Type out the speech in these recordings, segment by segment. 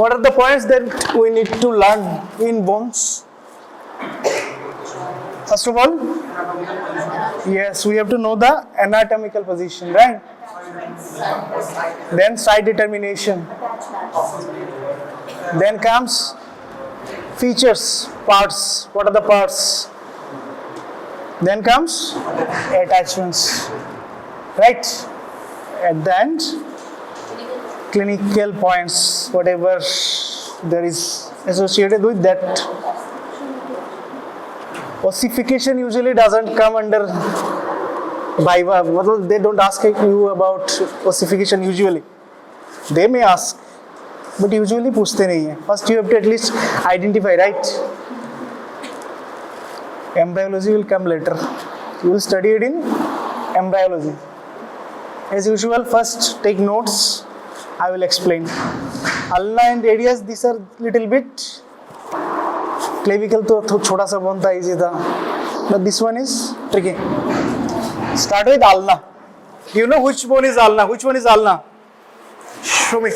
What are the points that we need to learn in bones? First of all, yes, we have to know the anatomical position, right? Then site determination. Then comes features, parts. What are the parts? Then comes attachments, right? At the end, clinical points, whatever there is associated with that. Ossification usually doesn't come under Viva. They don't ask you about ossification usually. They may ask, but usually पूछते नहीं है. First you have to at least identify, right? Embryology will come later. You will study it in embryology. As usual, first take notes. I will explain. Ulna and radius, these are little bit. Clavicle तो छोटा सा bone था, easy था. But this one is tricky. Start with ulna. You know which bone is ulna? Which one is ulna? Show me.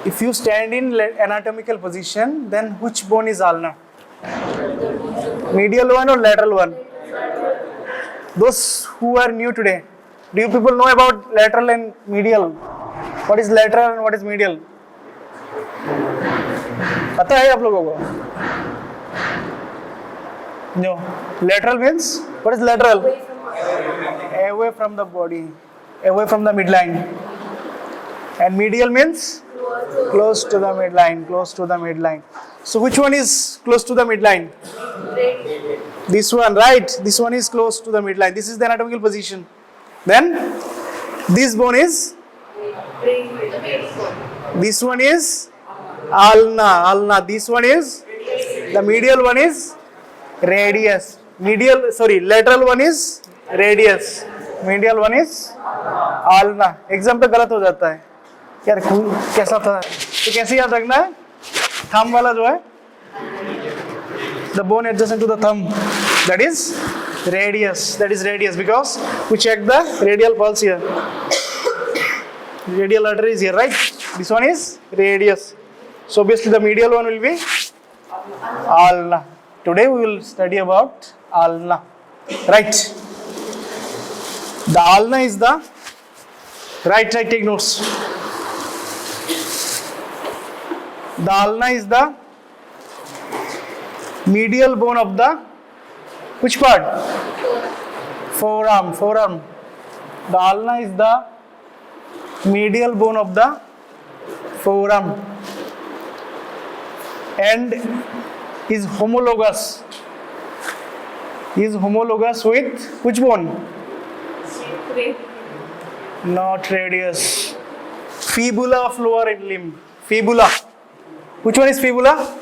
If you stand in anatomical position, then which bone is ulna? Medial one or lateral one? Those who are new today, do you people know about lateral and medial? What is lateral and what is medial? पता है आप लोगों को? No. Lateral means, what is lateral? Away from the body, away from the midline. And medial means close to the midline, close to the midline. So which one is close to the midline? This one, right? This one is close to the midline. This is the anatomical position. Then this bone is, this one is ulna. This one is, the medial one is radius. Lateral one is radius. Medial one is ulna. Exam पे गलत हो जाता है यार, कैसा था तो कैसे याद रखना है? थंब वाला जो है, the bone adjacent to the thumb, that is radius. That is radius because we check the radial pulse here. Radial artery is here, right? This one is radius. So obviously the medial one will be ulna. Today we will study about ulna, right? The ulna is the right. Take notes. The ulna is the medial bone of the which part? Forearm. The ulna is the medial bone of the forearm and is homologous with which bone? Not radius. Fibula of lower limb. Fibula. Which one is fibula?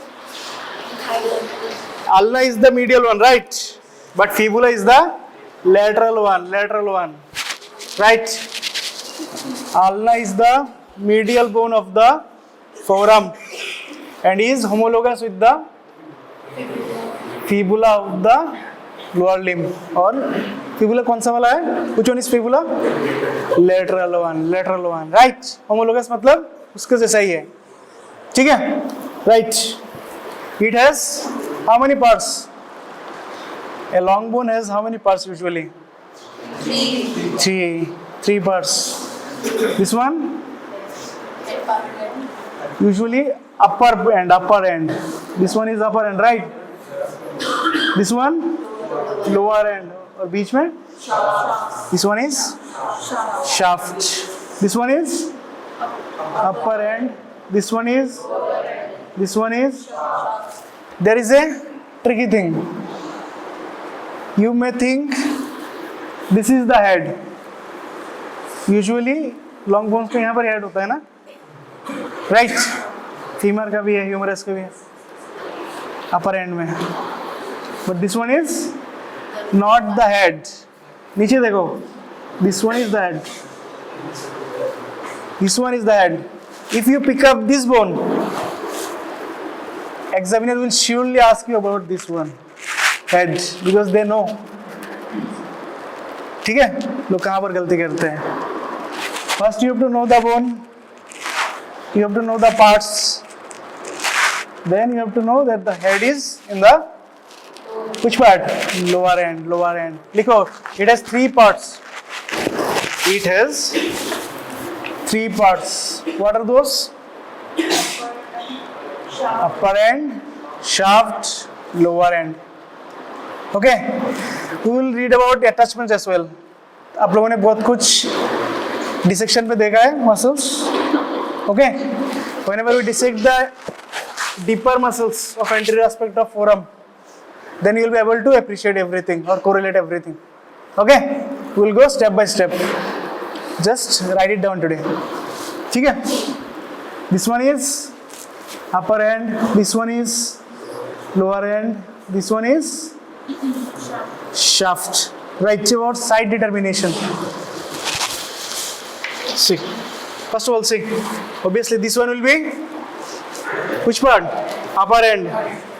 Ulna is the medial one, right? But fibula is the lateral one. Right? Ulna is the medial bone of the forearm and is homologous with the fibula of the lower limb. और fibula कौन सा वाला है? Which one is fibula? Lateral one, right? Homologous मतलब उसके जैसा ही है, ठीक है? Right? It has how many parts? A long bone has how many parts usually? Three parts. This one usually upper end. This one is upper end, right? This one lower end और बीच में? This one is shaft. This one is upper end. This one is. There is a tricky thing. You may think this is the head. Usually long bones के यहाँ पर head होता है ना, right? Femur का भी है, humerus का भी है, upper end में. But this one is not the head. नीचे देखो. This one is the head. This one is the head. If you pick up this bone, examiner will surely ask you about this one, head, because they know. ठीक है? लोग कहाँ पर गलती करते हैं? First you have to know the bone. You have to know the parts. Then you have to know that the head is in the which part? Lower end, lower end. Likho, it has three parts. It has three parts. What are those? Upper end, shaft, lower end. Okay. We will read about attachments as well. आप लोगों ने बहुत कुछ dissection पे देखा है muscles. Okay. Whenever we dissect the deeper muscles of anterior aspect of forearm, then you will be able to appreciate everything or correlate everything. Okay. We will go step by step. Just write it down today. ठीक है? This one is upper end. This one is lower end. This one is shaft. Right about side determination. See. First of all, see. Obviously, this one will be which part? Upper end.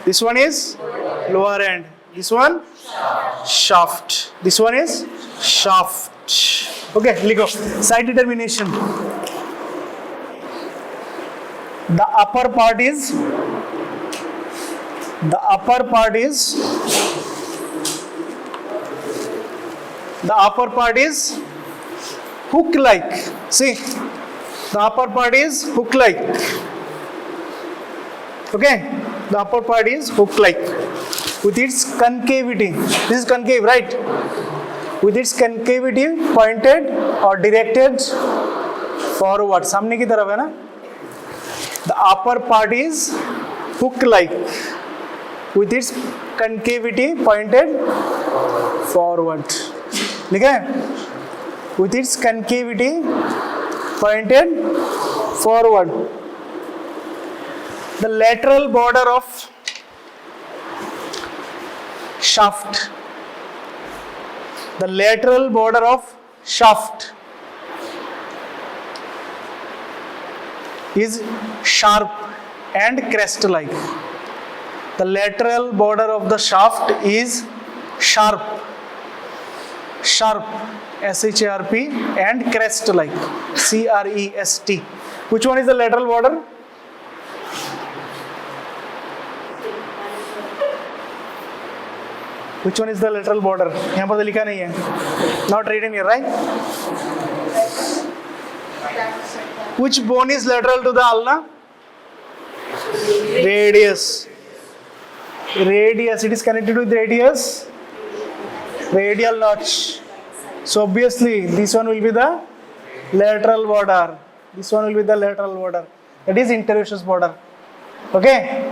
This one is lower end. This one shaft. This one is shaft. Okay, let's go. Side determination. The upper part is hook like. See, the upper part is hook like. Okay, the upper part is hook like with its concavity. This is concave, right? With its concavity pointed or directed forward. सामने की तरफ है ना? The upper part is hook like with its concavity pointed forward. लिखा है? With its concavity pointed forward. The lateral border of shaft. The lateral border of shaft is sharp and crest-like. The lateral border of the shaft is sharp, S-H-A-R-P, and crest-like, C-R-E-S-T. Which one is the lateral border? Which one is the lateral border? यहाँ पर तो लिखा नहीं है. Not written here, right? Which bone is lateral to the ulna? Radius. Radius. It is connected with radius. Radial notch. So obviously this one will be the lateral border. This one will be the lateral border. That is interosseous border. Okay.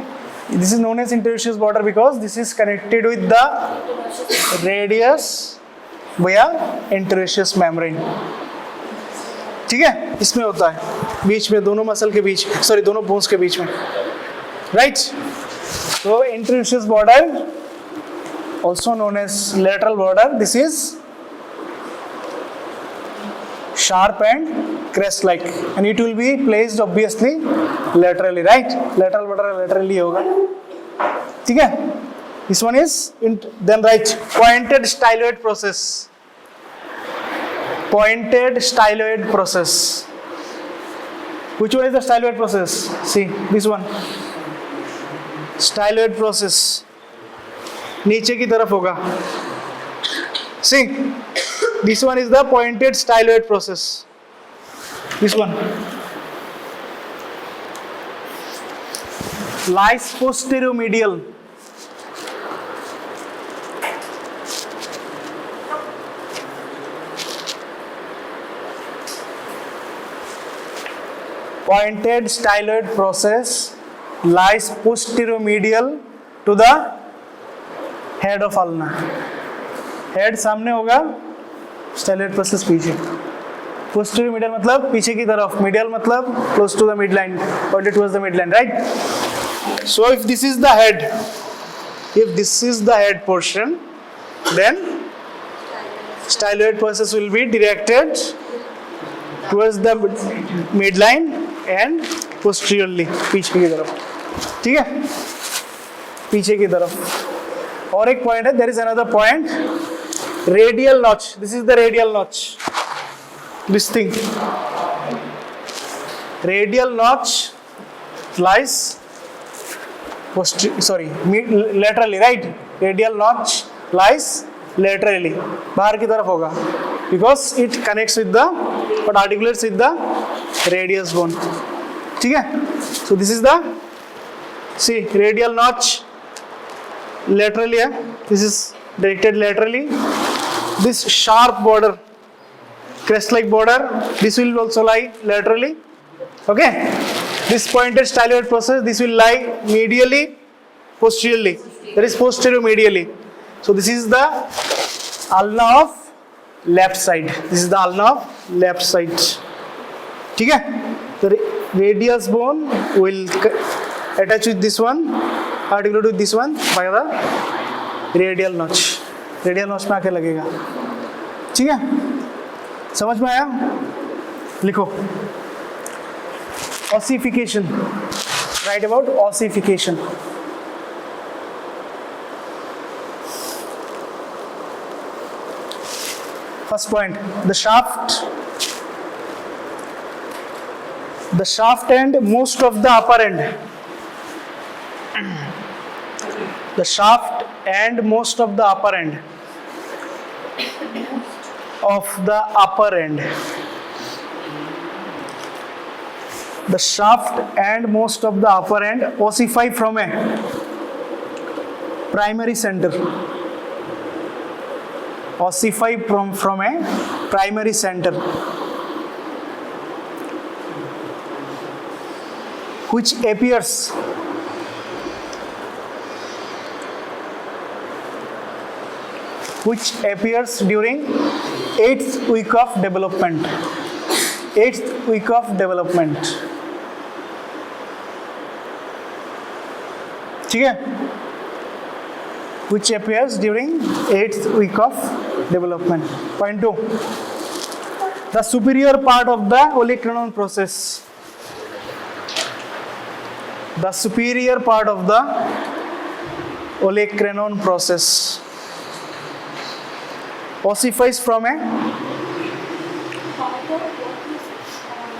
This is known as interosseous border because this is connected with the radius via interosseous membrane. ठीक है? इसमें होता है बीच में दोनों muscle के बीच, sorry दोनों bones के बीच में, राइट? तो interosseous border, also known as lateral border, this is sharp and crest-like, and it will be placed obviously laterally, right? Lateral border laterally होगा, ठीक है? This one is then right pointed styloid process. Pointed styloid process. Which one is the styloid process? See this one. Styloid process. नीचे की तरफ होगा. See, this one is the pointed styloid process. This one lies posteromedial. Pointed styloid process lies posteromedial to the head of ulna. Head सामने होगा, styloid process पीछे. Posteromedial मतलब पीछे की तरफ, medial मतलब close to the midline, pointed towards the midline, right? So if this is the head portion, then styloid process will be directed towards the midline and posteriorly, पीछे की तरफ, ठीक है? पीछे की तरफ. और एक point है, there is another point, radial notch. This is the radial notch. This thing. Radial notch lies laterally, right? Radial notch lies laterally, बाहर की तरफ होगा, because it connects with the or articulates with the radius bone. ठीक है? So this is the radial notch laterally है, this is directed laterally. This sharp border, crest like border, this will also lie laterally. Okay? This pointed styloid process, this will lie medially, posteriorly. That is posterior medially. So this is the ulna of left side. This is the ulna of left side. ठीक है? The radius bone will attach with this one, articulate with this one by the radial notch. Radial notch में आके लगेगा. ठीक है? समझ में आया? लिखो. Ossification. Write about ossification. First point, the shaft and most of the upper end. The shaft and most of the upper end. Of the upper end. The shaft and most of the upper end ossify from a primary center. Ossify from a primary center, which appears during 8th week of development. 8th week of development. ठीक है? Which appears during 8th week of development. Point 2. The superior part of the olecranon process. The superior part of the olecranon process ossifies from a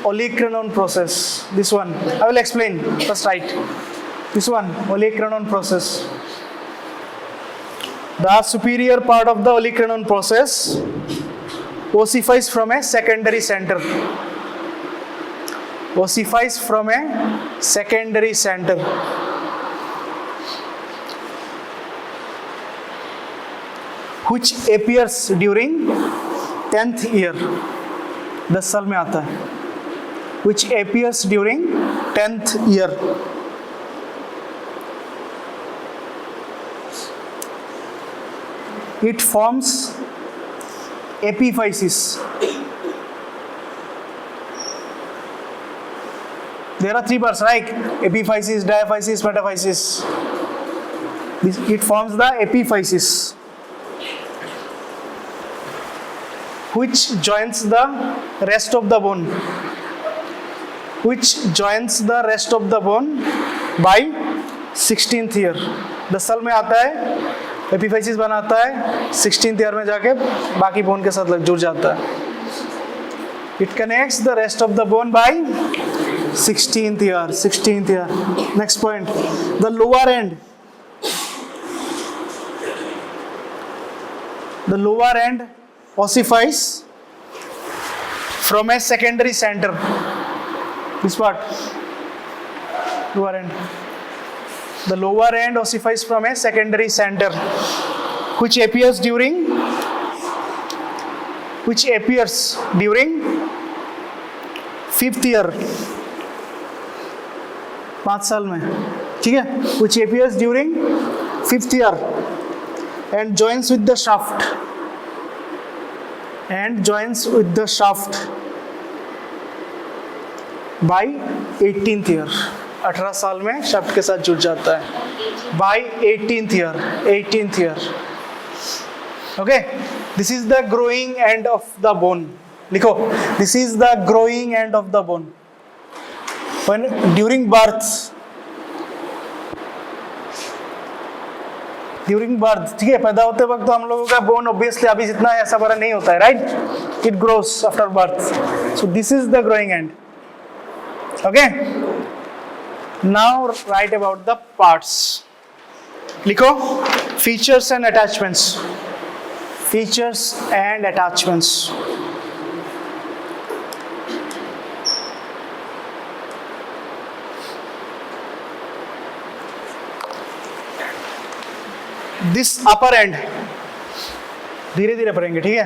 olecranon process. This one I will explain. First write this one, olecranon process. The superior part of the olecranon process ossifies from a secondary center. Ossifies from a secondary center. Which appears during 10th year. 10 साल में आता है. Which appears during 10th year. It forms epiphysis. There are 3 parts, right? Epiphysis, diaphysis, metaphysis. It forms the epiphysis, which joins the rest of the bone. Which joins the rest of the bone by 16th year. 10 साल में आता है, epiphysis बनाता है, 16th year में जाके बाकी bone के साथ जुड़ जाता है. It connects the rest of the bone by 16th year. 16th year. Next point, the lower end. The lower end ossifies from a secondary center. This part, lower end. The lower end ossifies from a secondary center, which appears during 5th year. 5 साल में, ठीक है? Which appears during 5th year and joins with the shaft. And joins with the shaft by 18th year. 18 साल में shaft के साथ जुड़ जाता है. By 18th year. 18th year. Okay. This is the growing end of the bone. लिखो. This is the growing end of the bone. When during birth. During birth, ठीक है? पैदा होते वक्त तो हम लोगों का बोन ऑब्वियसली अभी जितना है ऐसा बड़ा नहीं होता है, right? It grows after birth. So this is the growing end. Okay, now write about the parts. लिखो features and attachments. Features and attachments. This upper end, धीरे धीरे पढ़ेंगे, ठीक है?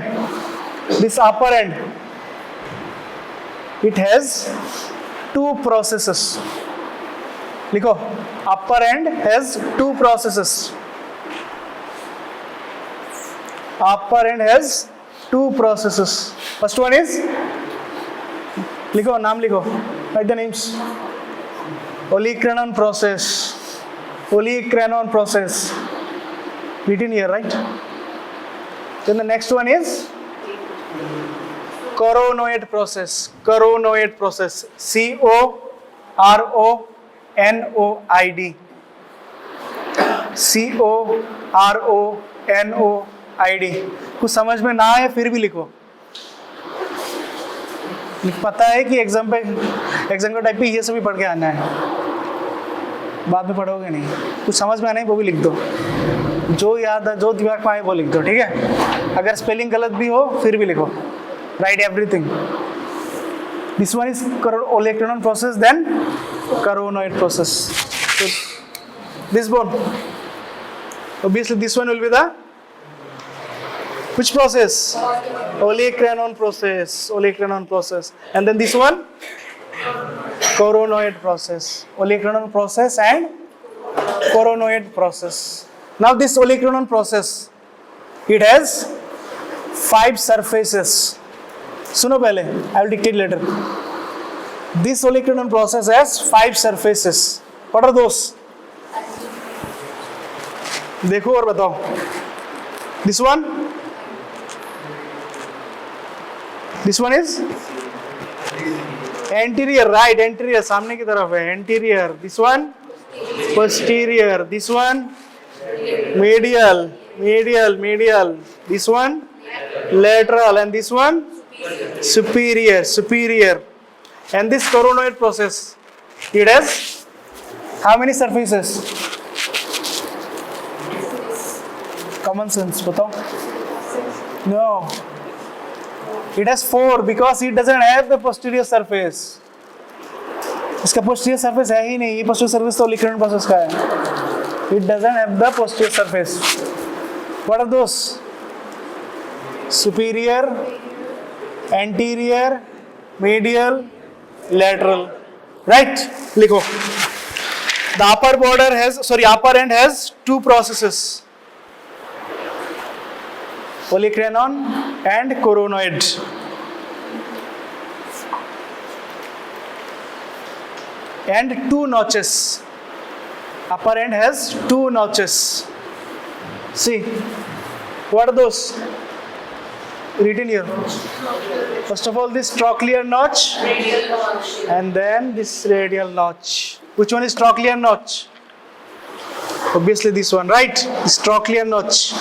This upper end, it has two processes. लिखो upper end has two processes. Upper end has two processes. First one is, लिखो नाम लिखो, write the names. Oligocrenon process. Oligocrenon process. Written here, right? Then the next one is coronoid process. Coronoid process. CORONOID. CORONOID. कुछ समझ में ना आए फिर भी लिखो. पता है कि एग्जाम का टाइप पे ये सभी पढ़ के आना है, बाद में पढ़ोगे नहीं. कुछ समझ में आना है वो भी लिख दो, जो याद है जो दिमाग में आए वो लिख दो, ठीक है? अगर स्पेलिंग गलत भी हो फिर भी लिखो. Right everything. This one is oligocrenon process, then coronoid process. So this bone, obviously this one will be the which process? Oligocrenon process. Oligocrenon process. And then this one, coronoid process. Oligocrenon process and coronoid process. Now this oligocrenon process, it has 5 surfaces. सुनो पहले, I will dictate later. This oligocrenon process has 5 surfaces. What are those? देखो और बताओ. This one? This one is anterior, right? Anterior, सामने की तरफ है. Anterior. This one? Posterior. This one? Medial. Medial. Medial. This one? Lateral. And this one? Superior. Superior. And this coronoid process, it has how many surfaces? Common sense, बताओ. No. It has 4 because it doesn't have the posterior surface. इसका posterior surface है ही नहीं. ये posterior surface तो oligocrenon process का है. It doesn't have the posterior surface. What are those? Superior, anterior, medial, lateral. Right? लिखो. The upper end has 2 processes. Oligocrenon and coronoid. And 2 notches. Upper end has 2 notches. See, what are those? Written here. First of all, this trochlear notch. Radial notch. And then this radial notch. Which one is trochlear notch? Obviously this one, right? This trochlear notch.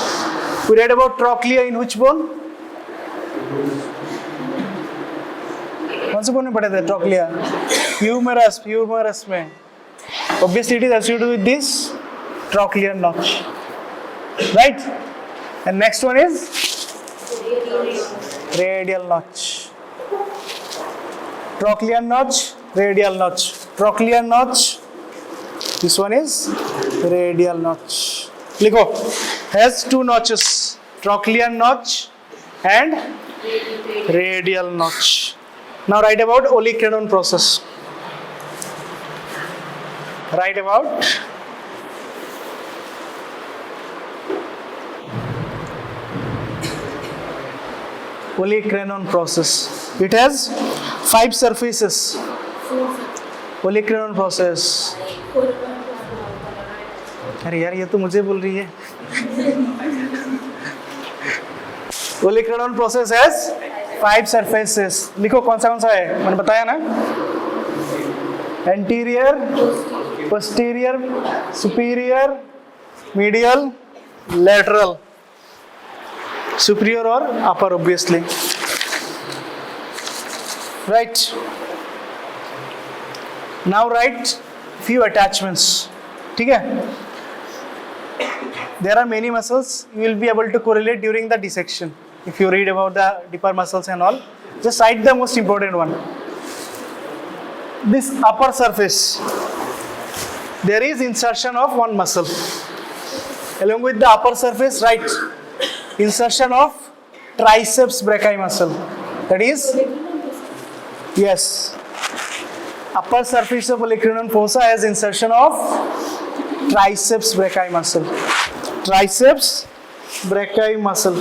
We read about trochlea in which bone? कौन से bone में पढ़े थे trochlea? Humerus. Humerus में. Obviously it is associated with this trochlear notch. Right? And next one is radial notch. Trochlear notch, radial notch. Trochlear notch. This one is radial notch. लिखो. Has 2 notches. Trochlear notch and radial notch. Now write about oligocrenon process. Write about oligocrenon process. It has 5 surfaces. Oligocrenon process. अरे यार ये तो मुझे बोल रही है. Oligocrenon process has 5 surfaces. लिखो कौन सा है, मैंने बताया ना. Anterior, posterior, superior, medial, lateral. Superior or upper, obviously. Right. Now write few attachments. ठीक है? There are many muscles you will be able to correlate during the dissection. If you read about the deeper muscles and all, just write the most important one. This upper surface, there is insertion of one muscle. Along with the upper surface, write insertion of triceps brachii muscle. That is, yes, upper surface of olecranon fossa has insertion of triceps brachii muscle. Triceps brachii muscle.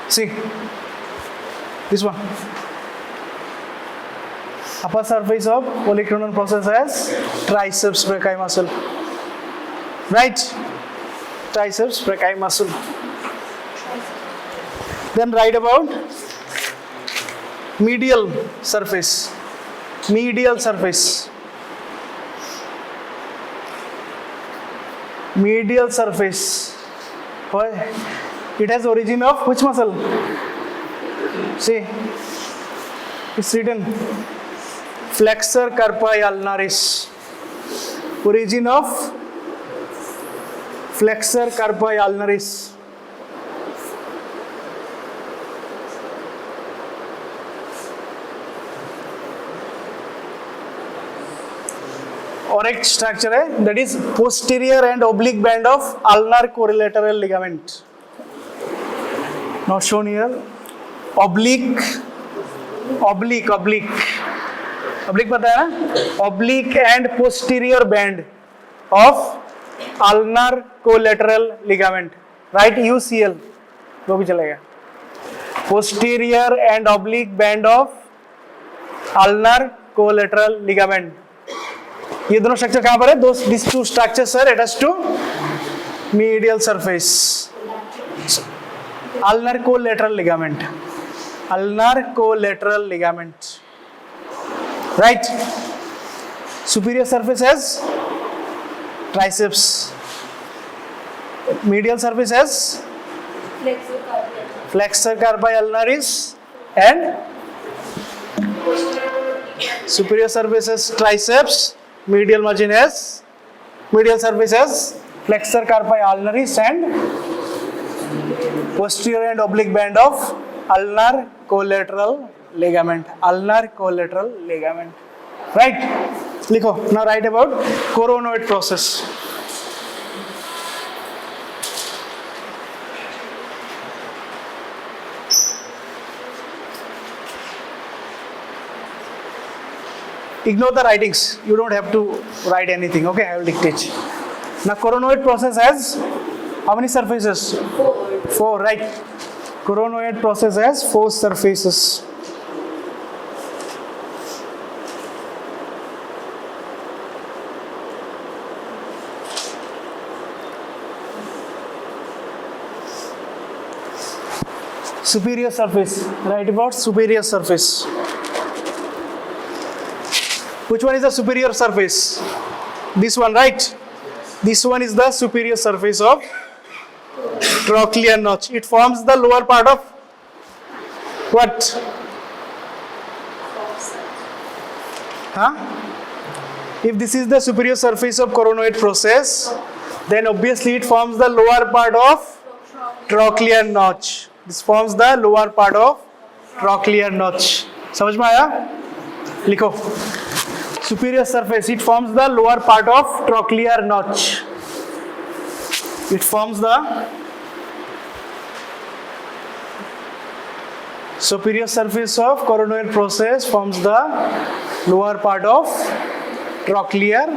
See, this one. Upper surface of olecranon process has triceps brachii muscle. Right? Triceps brachii muscle. Then write about medial surface. Medial surface. Medial surface. Why? It has origin of which muscle? See, it's written flexor carpi ulnaris. Origin of flexor carpi ulnaris. और एक structure है, that is posterior and oblique band of ulnar collateral ligament. Not shown here. Oblique पता है ना? Oblique and posterior band of ulnar collateral ligament. Right? UCL वो भी चलेगा. Posterior and oblique band of ulnar collateral ligament. ये दोनों structure कहाँ पर है? These two structures are attached to medial surface. Ulnar collateral ligament. Ulnar collateral ligament. Right? Superior surface has triceps. Medial surface has flexor carpi ulnaris and superior surface has triceps. Medial margin has medial surface has flexor carpi ulnaris and posterior and oblique band of ulnar collateral ligament. Ulnar collateral ligament. Right? लिखो. Now write about coronoid process. Ignore the writings. You don't have to write anything. Okay, I will dictate. Now coronoid process has how many surfaces? 4, right? Coronoid process has 4 surfaces. Superior surface. Write about superior surface. Which one is the superior surface? This one, right? This one is the superior surface of trochlear notch. It forms the lower part of what? If this is the superior surface of coronoid process, then obviously it forms the lower part of trochlear notch. This forms the lower part of trochlear notch. समझ में आया? लिखो. Superior surface, it forms the lower part of trochlear notch. It forms the superior surface of coronoid process forms the lower part of trochlear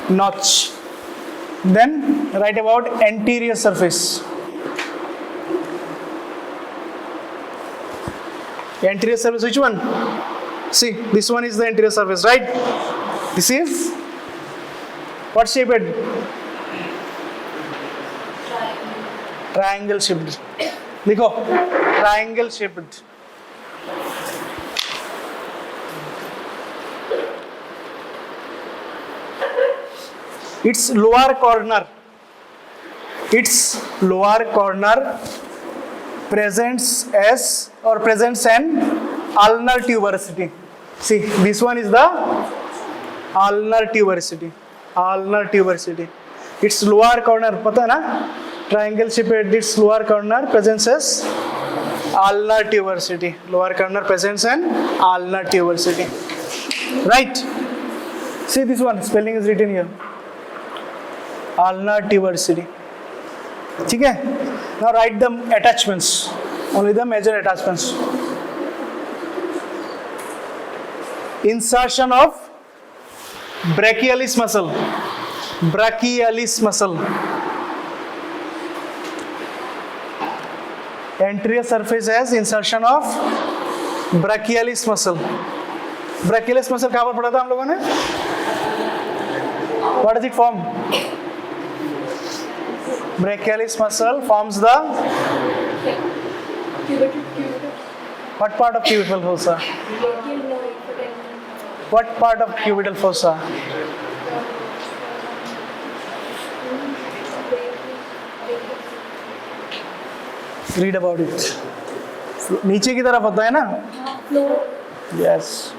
notch. Then write about anterior surface. Anterior surface, which one? See, this one is the anterior surface, right? This is what shaped? Triangle shaped. देखो, triangle shaped. Its lower corner presents as or presents an ulnar tuberosity. See, this one is the ulnar tuberosity. Ulnar tuberosity. Its lower corner, पता है ना? Triangle shaped its lower corner presents as ulnar tuberosity. Lower corner presents an ulnar tuberosity. Right? See this one. Spelling is written here. Ulnar tuberosity. ठीक है? Now write the attachments. Only the major attachments. Insertion of brachialis muscle. Brachialis muscle. Anterior surface has insertion of brachialis muscle. Brachialis muscle कहाँ पर पढ़ा था हम लोगों ने? What does it form? Brachialis muscle forms the what part of cubital fossa? What part of cubital fossa? Read about it. नीचे की तरफ होता है ना? Yes.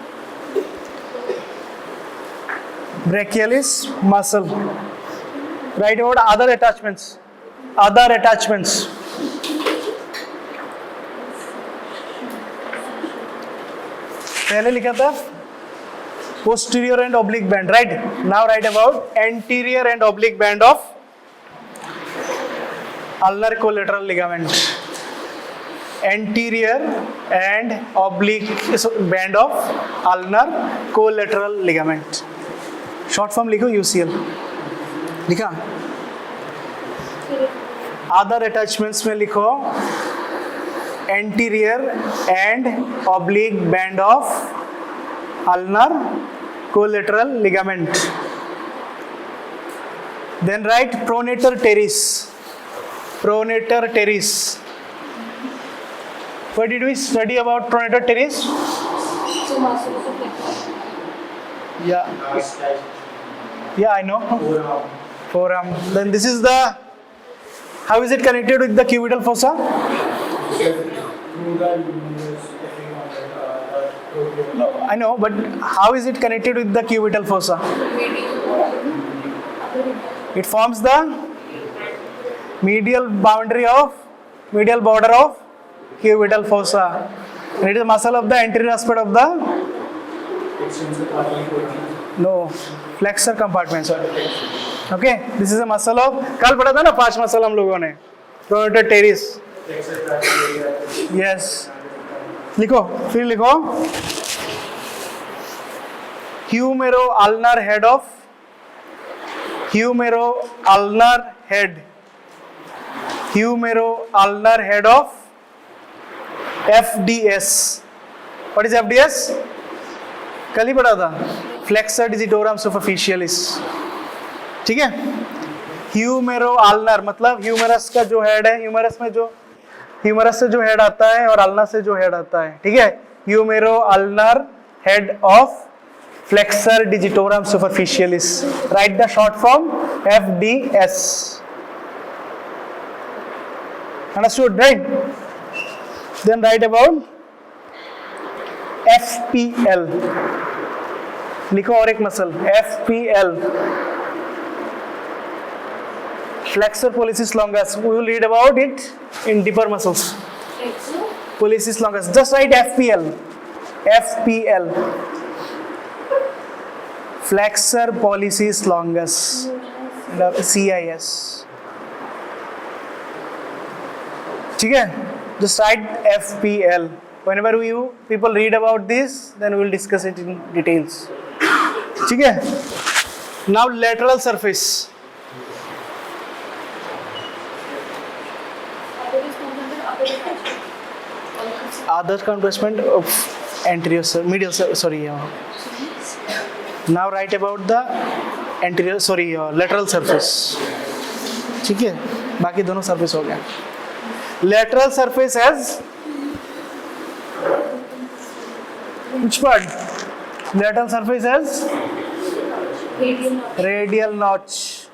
Brachialis muscle. Write about other attachments. Other attachments. पहले लिखा था posterior and oblique band, right? Now write about anterior and oblique band of ulnar collateral ligament. Anterior and oblique band of ulnar collateral ligament. Short form लिखो UCL. लिखा? Other attachments में लिखो anterior and oblique band of ulnar collateral ligament. Then write pronator teres. Pronator teres. What did we study about pronator teres? Yeah, I know. Forearm. Then this is the. How is it connected with the cubital fossa? No, I know, but how is it connected with the cubital fossa? It forms the medial border of cubital fossa. And it is a muscle of the anterior aspect of the flexor compartment. Sorry. Okay, this is a muscle of कल पढ़ा था ना 5 muscle हम लोगों ने pronator teres. Yes. लिखो फिर लिखो humero-ulnar head of FDS. What is FDS? कल ही पढ़ा था flexor digitorum superficialis. ठीक है? ह्यूमेरो-अल्नर मतलब ह्यूमरस का जो हेड है, ह्यूमरस से जो हेड आता है और अल्नर से जो हेड आता है, ठीक है? Humero-ulnar head of flexor digitorum superficialis. Write the short form FDS. Understood, right? Then write about FPL. लिखो और एक muscle FPL. Flexor pollicis longus. We will read about it in deeper muscles. Pollicis longus. Just write FPL. FPL. Flexor pollicis longus. CIS. ठीक है? Just write FPL. Whenever people read about this, then we will discuss it in details. ठीक है? Now lateral surface. Other attachment of anterior, medial, sorry. Now write about the anterior, lateral surface. ठीक है? बाकी दोनों surface हो गया. Lateral surface has which part? Lateral surface has radial notch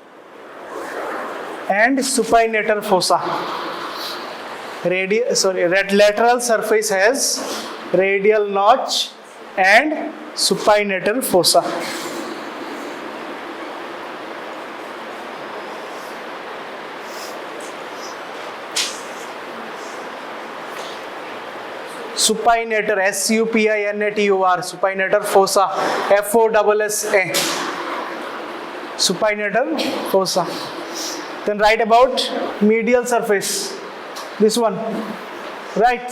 and supinator fossa. lateral surface has radial notch and supinator fossa. Supinator, S-U-P-I-N-A-T-U-R, supinator fossa, F-O-S-S-A, supinator fossa. Then write about medial surface, this one, right?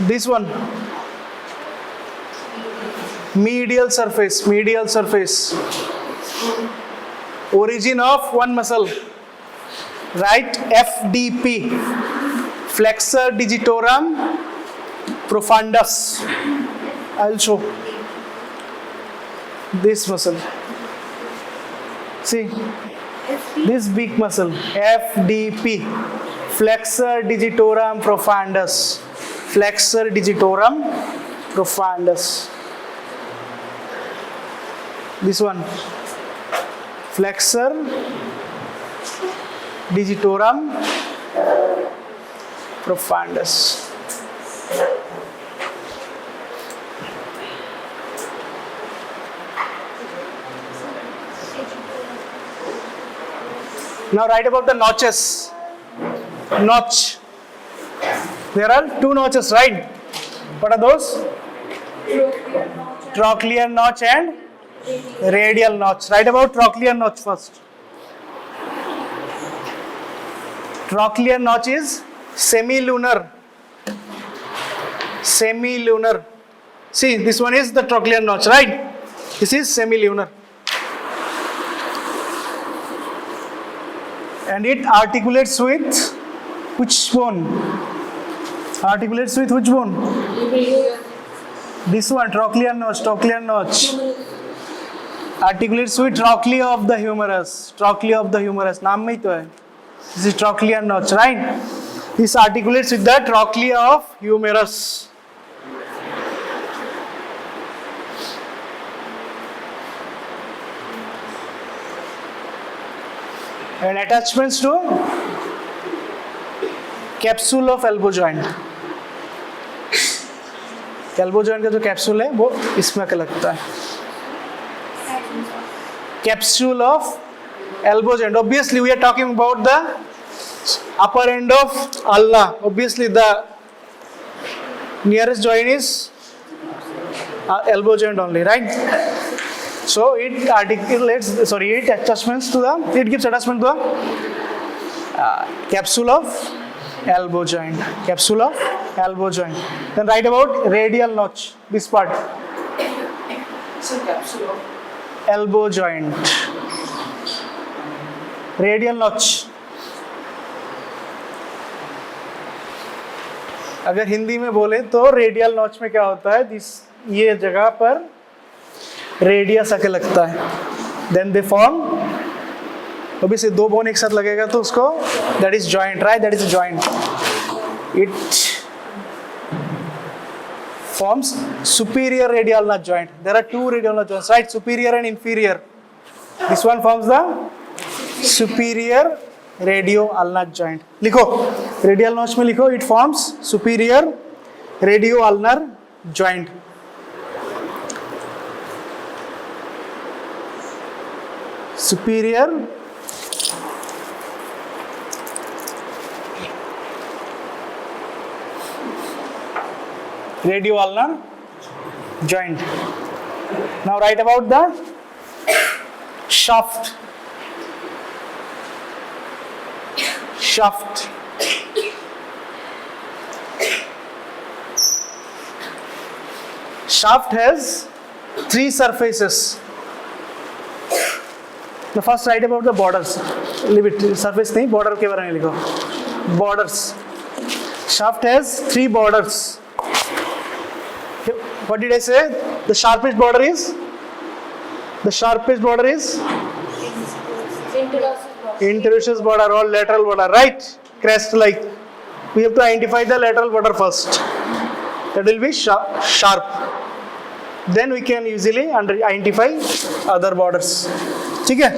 This one, medial surface, origin of one muscle, right? FDP, flexor digitorum profundus. I'll show this muscle. See, this big muscle, FDP, flexor digitorum profundus. Flexor digitorum profundus. This one, flexor digitorum profundus. Now write about the notches. Notch. There are two notches, right? What are those? Trochlear notch and radial notch. Write about trochlear notch first. Trochlear notch is semilunar. Semilunar. See, this one is the trochlear notch, right? This is semilunar. And it articulates with which bone? Articulates with which bone? This one, trochlear notch, Articulates with trochlea of the humerus. Trochlea of the humerus. नाम में ही तो है. This is trochlear notch, right? This articulates with the trochlea of humerus. And attachments to capsule of elbow joint. Elbow joint का जो capsule है वो इसमें क्या लगता है? Capsule of elbow joint. Obviously, we are talking about the upper end of ulna. Obviously, the nearest joint is elbow joint only, right? So it gives attachment to the capsule of elbow joint. Capsule of elbow joint. Then write about radial notch. This part. So capsule of elbow joint. Radial notch. अगर हिंदी में बोले तो radial notch में क्या होता है? ये जगह पर रेडियस आके लगता है. देन दे फॉर्म, obviously दो बोन एक साथ लगेगा तो उसको that is joint, right? That is a joint. It forms superior radial notch joint. There are two radial notch joints, right? Superior and inferior. This one forms the superior radio-ulnar joint. लिखो, radial notch में लिखो, it forms superior radio-ulnar joint. Superior radio-ulnar joint. Now write about the shaft. Shaft. Shaft has three surfaces. The first write about the borders. Leave it. Surface नहीं, border के बारे में लिखो. Borders. Shaft has three borders. What did I say? The sharpest border is? The sharpest border is? Interosseous border or lateral border, right? Crest like. We have to identify the lateral border first. That will be sharp. Then we can easily identify other borders. ठीक है?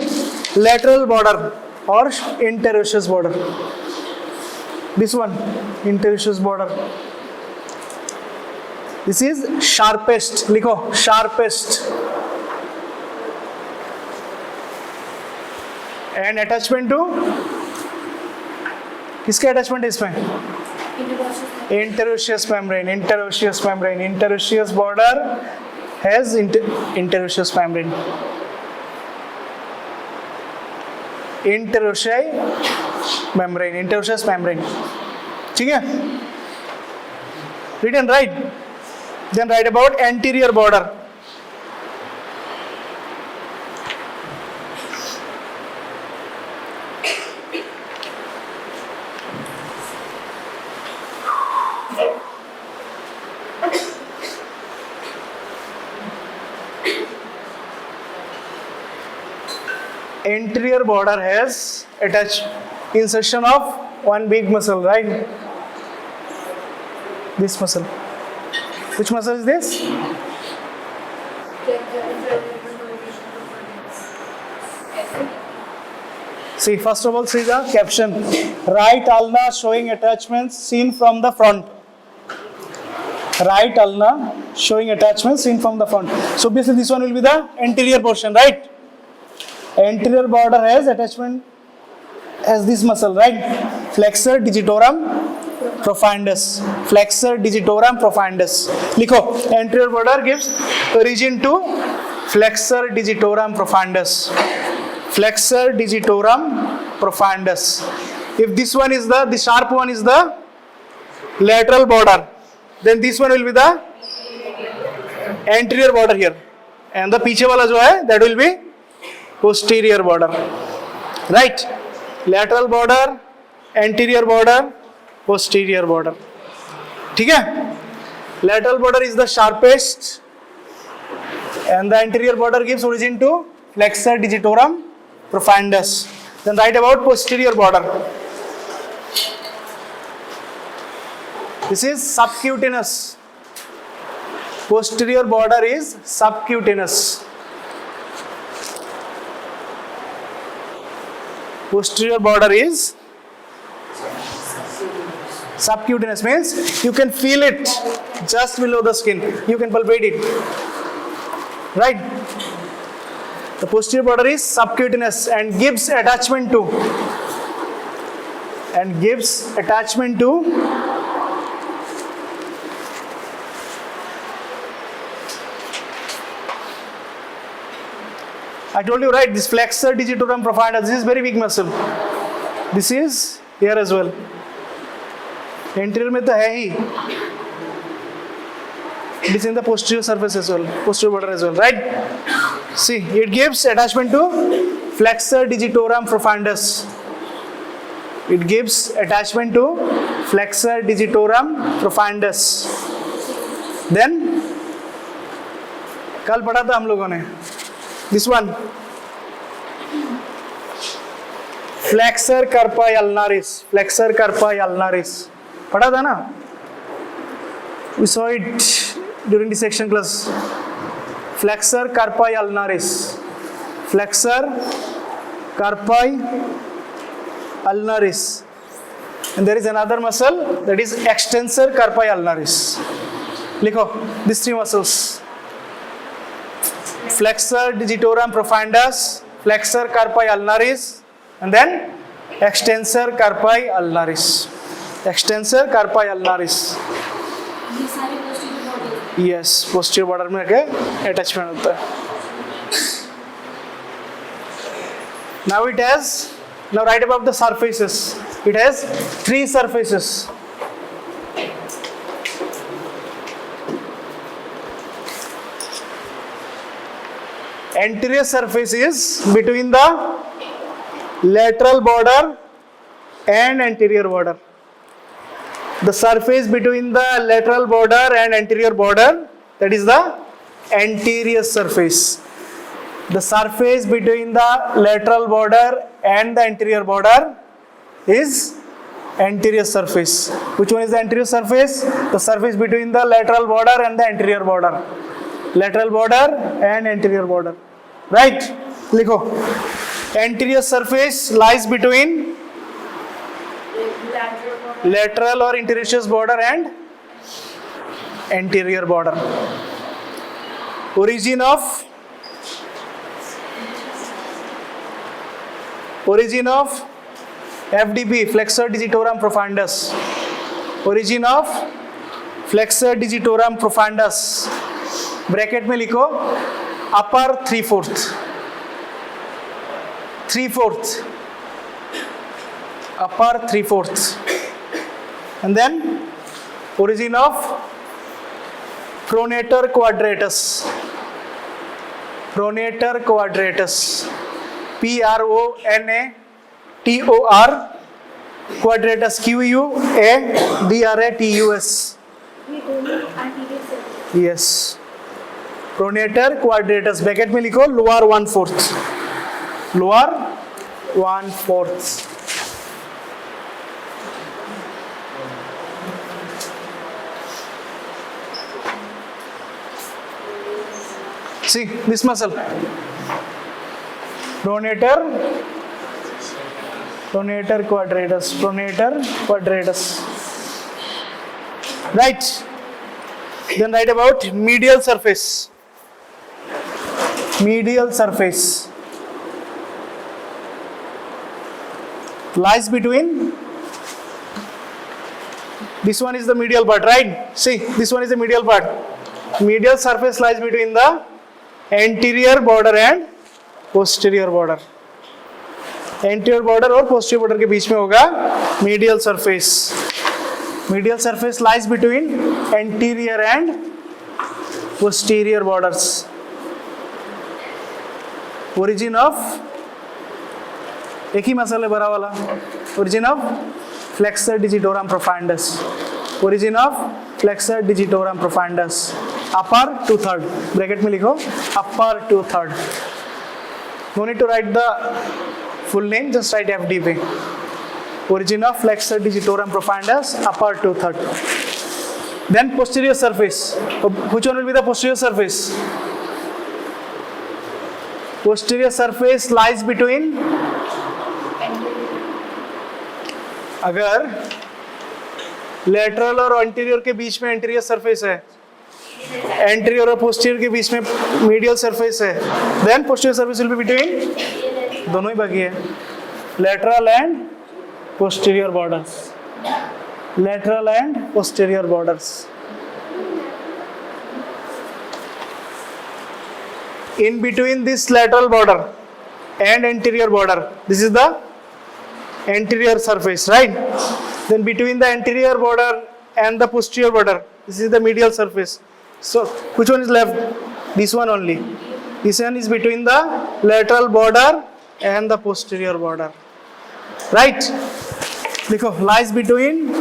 Lateral border or interosseous border. This one, interosseous border. This is sharpest. लिखो sharpest. And attachment to किसके attachment है इसमें? Interosseous membrane. Interosseous membrane. Interosseous border has interosseous membrane. Interosseous membrane. Interosseous membrane. ठीक है? Read and write. Then write about anterior border. Anterior border has attached insertion of one big muscle, right? This muscle. Which muscle is this? See, first of all, see the caption. Right ulna showing attachments seen from the front. Right ulna showing attachments seen from the front. So basically this one will be the anterior portion, right? Anterior border has attachment as this muscle, right? Flexor digitorum profundus. Flexor digitorum profundus. लिखो, anterior border gives origin to flexor digitorum profundus. Flexor digitorum profundus. If this one is the sharp one is the lateral border, then this one will be the anterior border here, and the पीछे वाला जो है that will be posterior border, right? Lateral border, anterior border, posterior border. ठीक है? Lateral border is the sharpest, and the anterior border gives origin to flexor digitorum profundus. Then write about posterior border. This is subcutaneous. Posterior border is subcutaneous. Posterior border is subcutaneous, means you can feel it just below the skin. You can palpate it, right? The posterior border is subcutaneous and gives attachment to I told you, right, this flexor digitorum profundus, this is very big muscle. This is here as well. Anterior में तो है ही. It is in the posterior surface as well, posterior border as well, right? See, it gives attachment to flexor digitorum profundus. It gives attachment to flexor digitorum profundus. Then, कल पढ़ा था हम लोगों ने. This one, flexor carpi ulnaris. Flexor carpi ulnaris. पढ़ा था ना? We saw it during the section class. Flexor carpi ulnaris. Flexor carpi ulnaris. And there is another muscle, that is extensor carpi ulnaris. लिखो, these three muscles. Flexor digitorum profundus, flexor carpi ulnaris, and then extensor carpi ulnaris. Extensor carpi ulnaris. Yes, posterior border में के attachment होता है. Now it has, now write about the surfaces. It has three surfaces. Anterior surface is between the lateral border and anterior border. The surface between the lateral border and anterior border, that is the anterior surface. The surface between the lateral border and the anterior border is anterior surface. Which one is the anterior surface? The surface between the lateral border and the anterior border. Lateral border and anterior border. Right? लिखो. Anterior surface lies between lateral or interosseous border and anterior border. Origin of FDP, flexor digitorum profundus. Origin of flexor digitorum profundus. Bracket में लिखो अपर 3/4 upper 3/4, and then origin of pronator quadratus, PRONATOR quadratus, QUADRATUS. yes, pronator quadratus. Bracket में लिखो lower 1/4. See this muscle, pronator quadratus, right? Then write about medial surface. Lies between, this one is the medial part, right? See, this one is the medial part. Medial surface lies between the anterior border and posterior border. Anterior border और posterior border के बीच में होगा medial surface. Medial surface lies between anterior and posterior borders. Origin of, एक ही muscle है बड़ा वाला. Origin of flexor digitorum profundus. Origin of flexor digitorum profundus. Upper 2/3. Bracket में लिखो upper 2/3. No need to write the full name, just write FDP. Origin of flexor digitorum profundus, upper 2/3. Then posterior surface. Which one will be the posterior surface? Posterior surface lies between, अगर lateral और anterior के बीच में anterior surface है, anterior और posterior के बीच में medial surface है, then posterior surface will be between, दोनों ही बाकी है, lateral and posterior borders. In between this lateral border and anterior border, this is the anterior surface, right? Then between the anterior border and the posterior border, this is the medial surface. So which one is left? This one only. This one is between the lateral border and the posterior border, right? देखो, lies between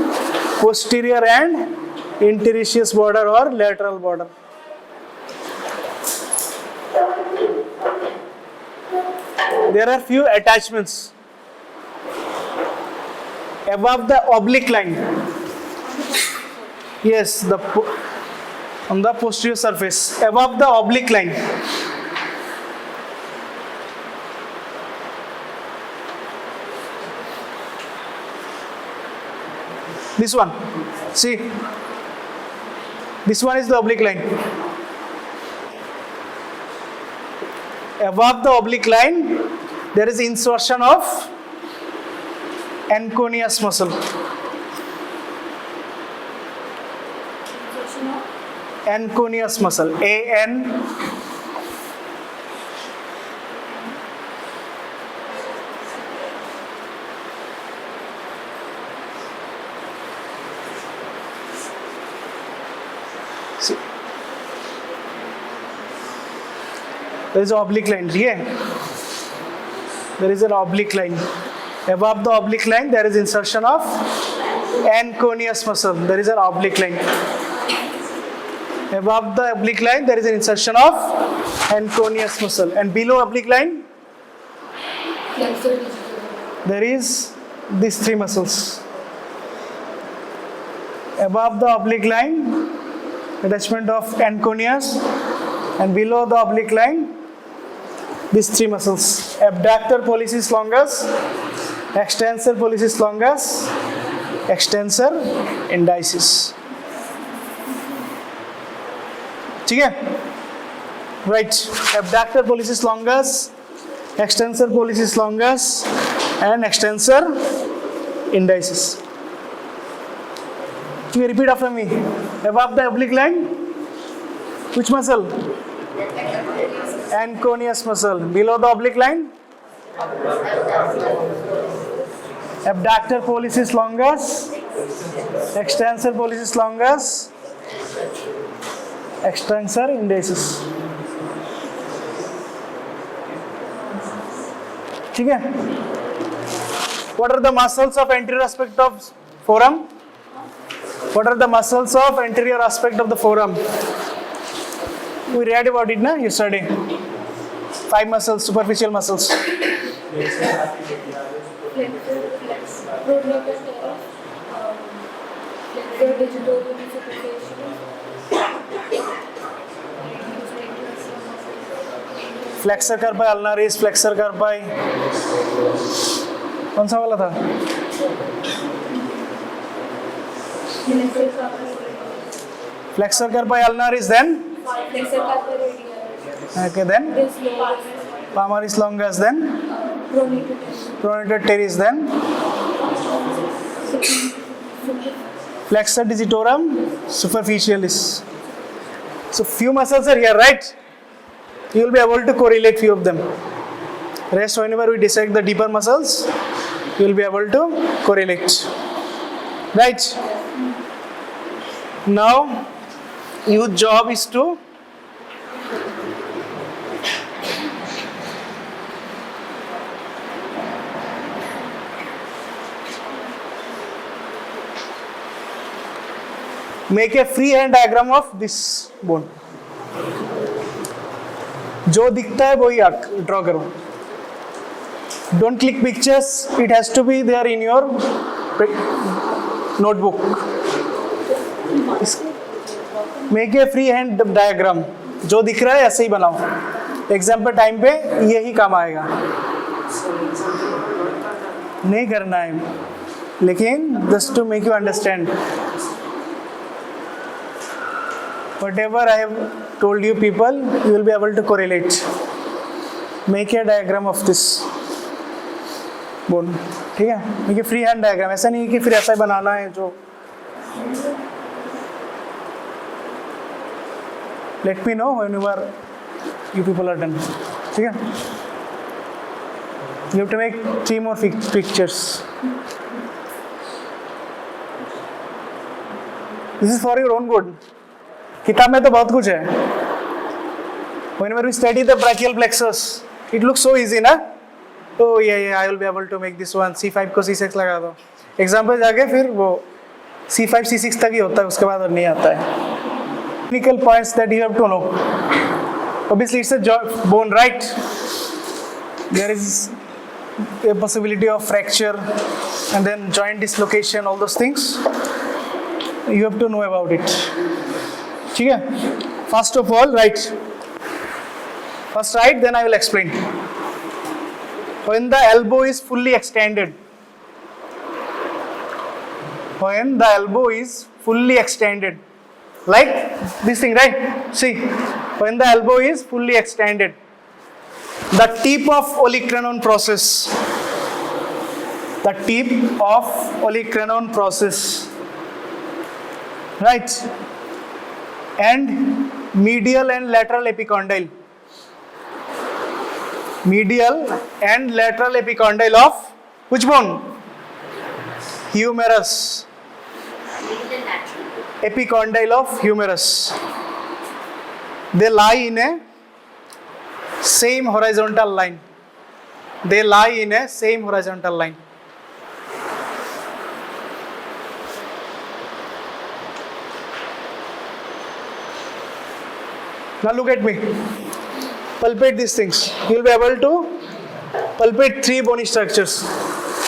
posterior and interosseous border or lateral border. There are few attachments above the oblique line. Yes, on the posterior surface, above the oblique line. This one, see, this one is the oblique line. Above the oblique line, there is insertion of anconeus muscle. Anconeus muscle, AN. See, there is an oblique line here. There is an oblique line. Above the oblique line, there is insertion of anconeus muscle. There is an oblique line. Above the oblique line, there is an insertion of anconeus muscle. And below oblique line, there is these three muscles. Above the oblique line, attachment of anconeus, and below the oblique line, these three muscles: abductor pollicis longus, extensor pollicis longus, extensor indicis. ठीक है, right? Abductor pollicis longus, extensor pollicis longus, and extensor indicis. Can you repeat after me? Above the oblique line, which muscle? Anconeus muscle. Below the oblique line, abductor pollicis longus, extensor pollicis longus, extensor indicis. ठीक है? What are the muscles of anterior aspect of forearm? What are the muscles of anterior aspect of the forearm? We read about it, na? Yesterday. 5 muscles, superficial muscles. Flexor carpi ulnaris, flexor carpi. कौन सा वाला था? Flexor carpi ulnaris, then? Okay, then? Palmaris longus, then? Pronator teres, then? Flexor digitorum superficialis. So few muscles are here, right? You will be able to correlate few of them. Rest, whenever we dissect the deeper muscles, you will be able to correlate. Right? Now, your job is to make a freehand diagram of this bone. जो दिखता है वही draw करो. Don't click pictures. It has to be there in your notebook. Make a freehand diagram. जो दिख रहा है ऐसे ही बनाओ. एग्जाम पे टाइम पे यही काम आएगा. नहीं करना है, लेकिन just to make you understand. Whatever I have told you people, you will be able to correlate. Make a diagram of this bone. ठीक है? Make a free hand diagram. ऐसा नहीं कि फिर ऐसा ही बनाना है जो. Let me know whenever you people are done. ठीक है? You have to make 3 more pictures. This is for your own good. किताब में तो बहुत कुछ है. Whenever we study the brachial plexus, it looks so easy, ना? Oh yeah, I will be able to make this one. C5 को C6 लगा दो. एग्जाम पे जाके फिर वो C5 C6 तक ही होता है, उसके बाद और नहीं आता है. Technical points that you have to know. Obviously, it's a bone, right? There is a possibility of fracture and then joint dislocation, all those things. You have to know about it. ठीक है? First of all, write. First write, then I will explain. When the elbow is fully extended. When the elbow is fully extended. Like this thing, right? See, when the elbow is fully extended. The tip of olecranon process. The tip of olecranon process. Right? And medial and lateral epicondyle. Medial and lateral epicondyle of which bone? Humerus. Epicondyle of humerus. They lie in a same horizontal line. They lie in a same horizontal line. Now look at me. Palpate these things. You will be able to palpate 3 bony structures.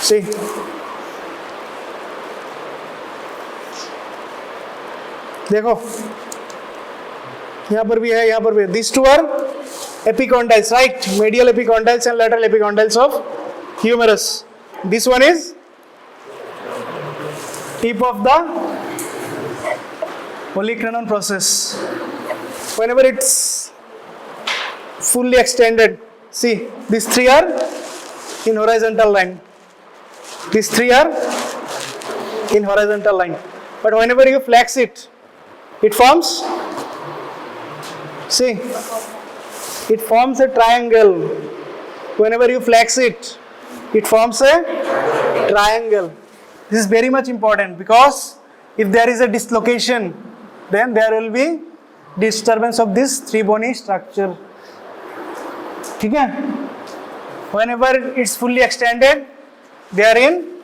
See. देखो, यहाँ पर भी है, यहाँ पर भी है. These two are epicondyles, right? Medial epicondyles and lateral epicondyles of humerus. This one is tip of the olecranon process. Whenever it's fully extended, see, these three are in horizontal line. These three are in horizontal line. But whenever you flex it, it forms, see, it forms a triangle. Whenever you flex it, it forms a triangle. This is very much important because if there is a dislocation, then there will be disturbance of this three bony structure. ठीक है? Whenever it's fully extended, they are in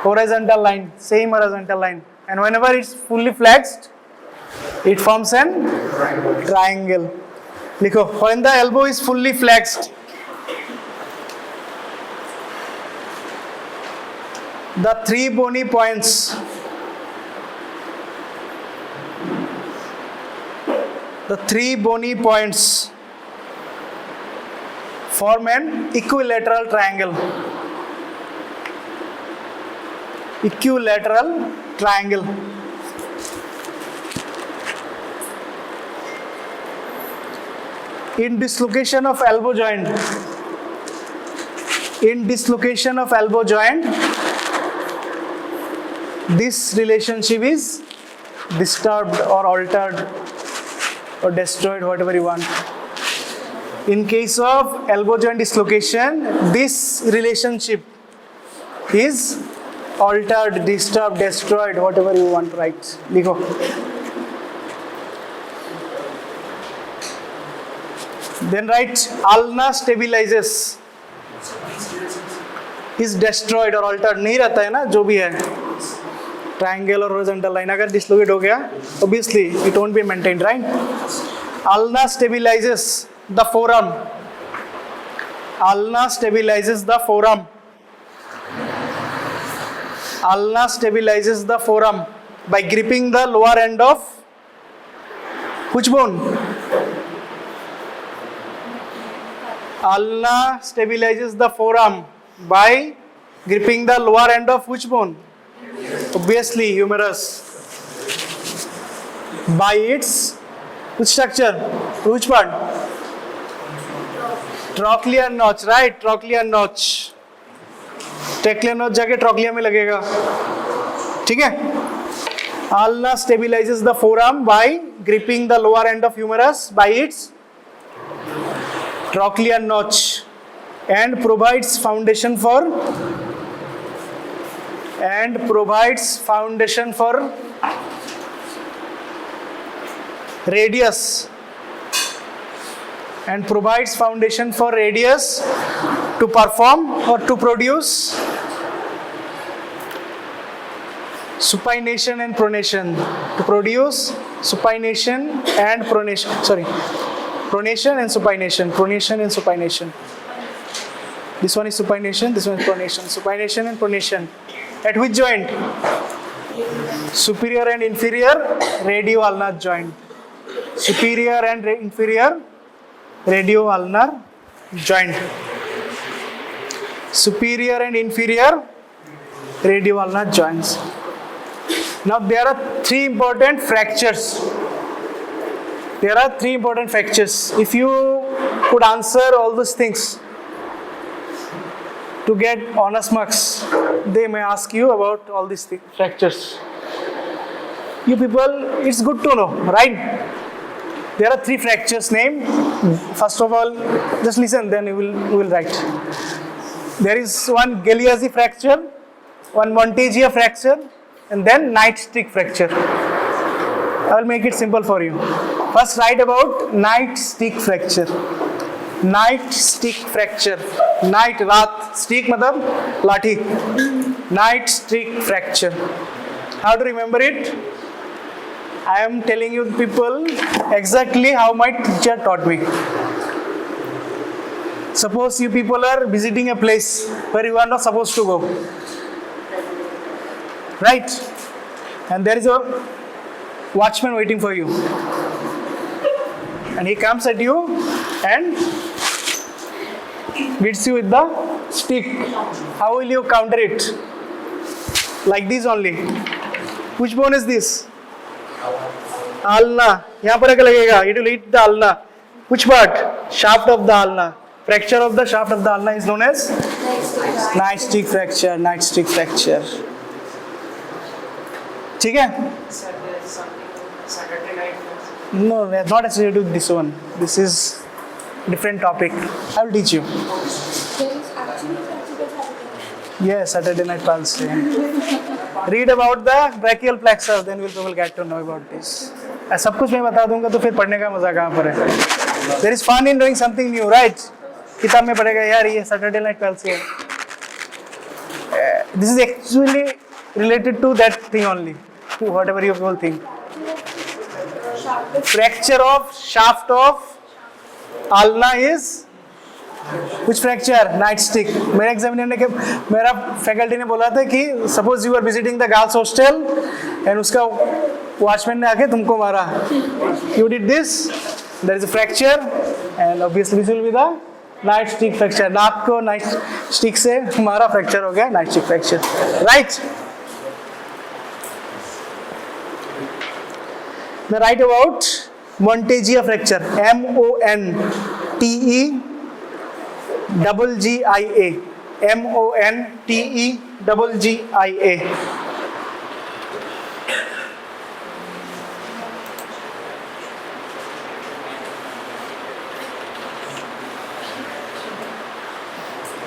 horizontal line, same horizontal line. And whenever it's fully flexed, it forms an triangle. लिखो, when the elbow is fully flexed, the three bony points, form an equilateral triangle. Equilateral triangle. In dislocation of elbow joint, this relationship is disturbed or altered or destroyed, whatever you want. In case of elbow joint dislocation, this relationship is altered, disturbed, destroyed, whatever you want, right? Likho. Then write ulna stabilizes, is destroyed or altered. नहीं रहता है ना जो भी है, triangle or horizontal line अगर dislocate हो गया, obviously it won't be maintained, right? Ulna stabilizes the forearm. Ulna stabilizes the forearm. Ulna stabilizes the forearm by gripping the lower end of which bone? Ulna stabilizes the forearm by gripping the lower end of which bone? Obviously humerus. By its which structure? Which part? Trochlear notch, right? Trochlear notch. Trochlear notch जाके trochlea में लगेगा. ठीक है? Ulna stabilizes the forearm by gripping the lower end of humerus by its trochlear notch and provides foundation for radius to perform or to produce supination and pronation. Pronation and supination. This one is supination, this one is pronation. Supination and pronation. At which joint? Superior and inferior radio-ulnar joint. Superior and inferior radio-ulnar joint. Superior and inferior radio-ulnar joints. Now there are three important fractures. If you could answer all those things to get honors marks, they may ask you about all these fractures. You people, it's good to know, right? There are three fractures named. First of all, just listen, then you will write. There is one Galeazzi fracture, one Monteggia fracture, and then nightstick fracture. I will make it simple for you. First, write about nightstick fracture. Nightstick fracture. Night, raat. Stick matlab lathi. Nightstick fracture. How to remember it? I am telling you people exactly how my teacher taught me. Suppose you people are visiting a place where you are not supposed to go. Right? And there is a watchman waiting for you. And he comes at you and beats you with the stick. How will you counter it? like this only. Which bone is this? Ulna. यहाँ पर क्या लगेगा? It will hit the ulna. Which part? Shaft of the ulna. Fracture of the shaft of the ulna is known as nightstick fracture. Nightstick fracture. ठीक है? No, not associated with this one. This is different topic. I will teach you. Yes, Saturday night palsy. Read about the brachial plexus, then you will get to know about this. सब कुछ मैं बता दूंगा तो फिर पढ़ने का मजा कहाँ पर है? There is fun in doing something new, right? किताब में पढ़ेगा यार ये Saturday night palsy है. This is actually related to that thing only, to whatever you will think. Fracture of shaft of ulna is which fracture? Nightstick. मेरे examiner ने मेरा faculty ने बोला था कि suppose you are visiting the girls hostel and उसका watchman ने आके तुमको मारा. You did this, there is a fracture and obviously this will be the nightstick fracture. नाक को नाइट स्टिक से मारा, फ्रैक्चर हो गया, nightstick fracture. Right. Now write about Monteggia fracture. M-O-N-T-E-G-G-I-A. M-O-N-T-E-G-G-I-A.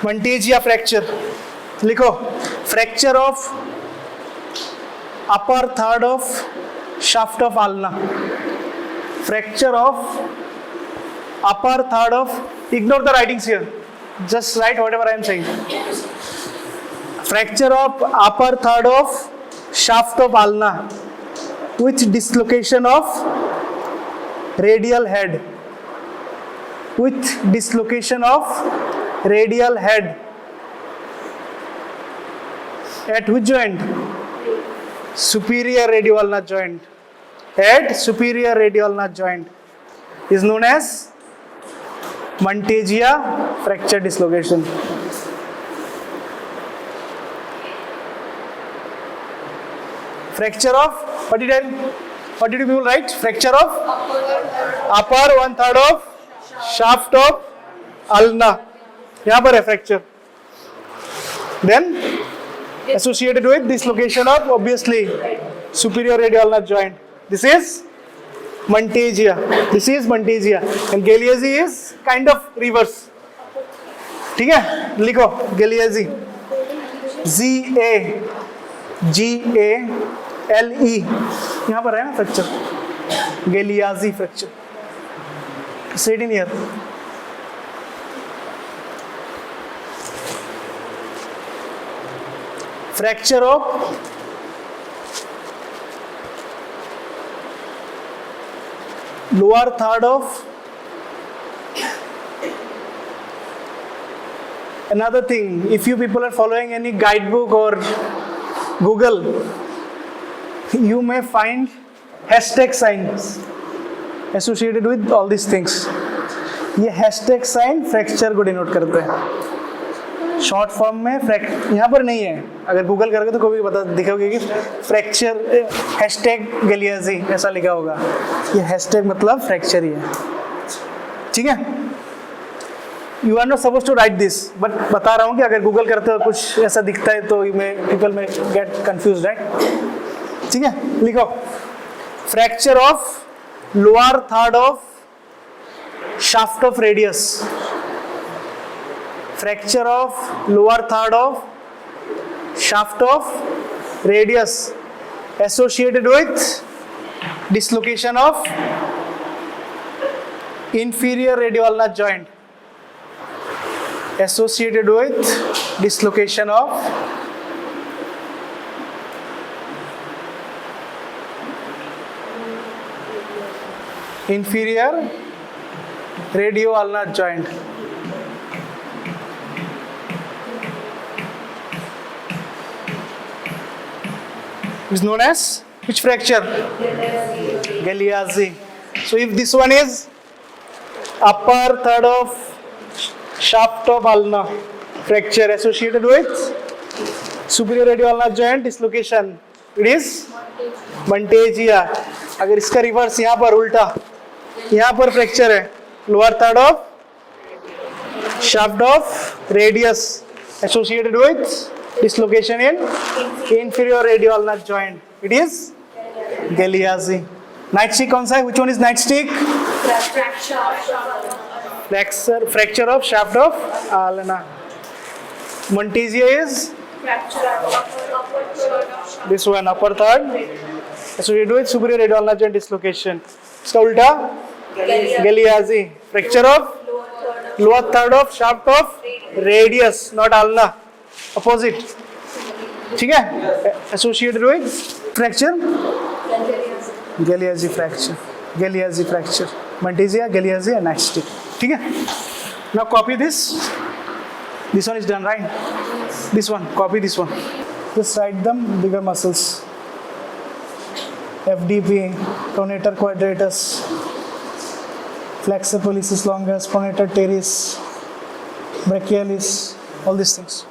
Monteggia fracture. लिखो. Fracture of upper third of shaft of ulna. Fracture of upper third of, ignore the writings here, just write whatever I am saying. Fracture of upper third of shaft of ulna with dislocation of radial head. With dislocation of radial head. At which joint? Superior radioulnar joint. At superior radioulnar joint is known as Monteggia fracture dislocation. Fracture of what did you people write? Fracture of upper 1/3 of shaft of ulna. यहाँ पर है fracture. Then associated with dislocation of obviously superior radioulnar joint. This is Monteggia. This is Monteggia. And Galeazzi is kind of reverse. ठीक है? लिखो Galeazzi. G-A-G-A-L-E. यहाँ पर है ना fracture. Galeazzi fracture. Say it in here. Fracture of lower third of another thing. If you people are following any guidebook or Google, you may find hashtag signs associated with all these things. ये hashtag sign fracture को denote करते हैं. Short form में यहाँ पर नहीं है, अगर गूगल करोगे तो कोई भी बता दिखाओगे कि फ्रैक्चर हैशटैग गलियाजी ऐसा लिखा होगा. ये हैशटैग मतलब फ्रैक्चर ही है. ठीक है? You are not suppose to write this, but बता रहा हूँ कि अगर गूगल करते हो कुछ ऐसा दिखता है तो पीपल में गेट कंफ्यूज, राइट? ठीक है, लिखो fracture of lower third of shaft of radius. Fracture of lower third of shaft of radius associated with dislocation of inferior radioulnar joint. Associated with dislocation of inferior radioulnar joint. Is known as which fracture? Galeazzi. So if this one is upper third of shaft of ulna fracture associated with superior radio ulna joint dislocation it is Monteggia. अगर इसका reverse यहाँ पर उल्टा, यहाँ पर fracture है, lower third of shaft of radius associated with dislocation in inferior radio ulnar joint, it is Galeazzi. Nightstick कौन सा है? Which one is nightstick? Fracture of shaft of ulna. Montezia is this one, upper third associated with superior radio ulnar joint dislocation. इसका उल्टा Galeazzi, fracture of lower third of shaft of radius, not ulna, opposite. ठीक है, associated with fracture Galeazzi fracture, Galeazzi fracture, Montezia, Galeazzi and nightstick. ठीक है, now copy this. This one is done, right? This one, copy this one. Just write them bigger muscles. FDP, pronator quadratus, flexor pollicis longus, pronator teres, brachialis, all these things.